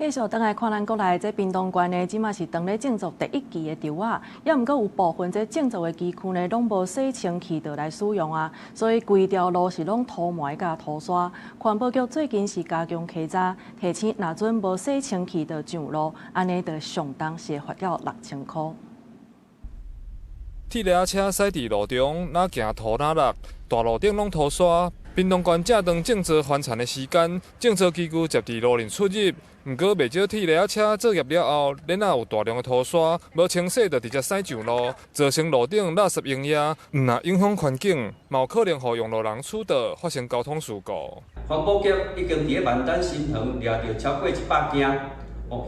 继续倒来看咱国内这屏东县呢，即马是当咧种植第一期的稻仔，也毋过有部分这种植的基区呢，拢无洗清气道来使用啊，所以规条路是拢土埋甲土沙。环保局最近是加强稽查，提醒若准无洗清气道上路，安尼就上当是会罚到6000块。铁链车驶伫路中，哪行土哪落，大路顶拢土沙。屏东县正当种植翻田的时间，种植机具接伫路面出入。毋过，袂少铁链车作业了后，然后有大量的土沙无清洗，就直接驶上路，造成路顶垃圾拥挤，毋但影响环境，嘛有可能互用路人触倒，发生交通事故。环保局已经伫万丹新塘抓到超过100件，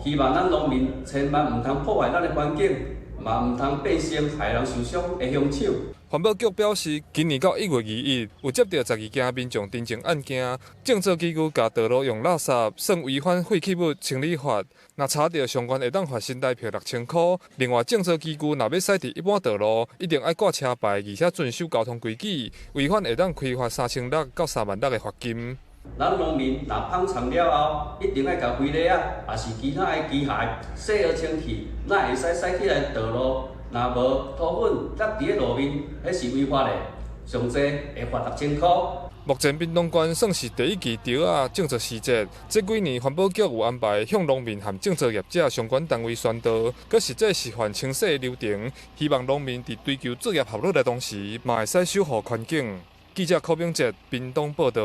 希望咱农民千万毋通破坏咱的环境，嘛毋通变成害人受伤的凶手。环保局表示，今年到1月2日，有接到12件民众陈情案件，种植机具甲道路用垃圾，算违反废弃物清理法。若查到相关，会当罚新台币6000块。另外，种植机具若要驶伫一般道路，一定要挂车牌，而且遵守交通规矩，违反会当开罚3600到3万6的罚金。咱农民若放长了后，一定要甲肥料也是其他的机械洗好清气，才会使驶起来道路。若无土粉搭伫路面，迄是违法的，上济会罚6000块。目前屏东县算是第一期稻仔种植时节，这几年环保局有安排向农民和种植业者相关单位宣导，佮实际示范清洗的流程，希望农民伫追求作业效率的同时，嘛会使守护环境。记者柯炳哲，屏东报道。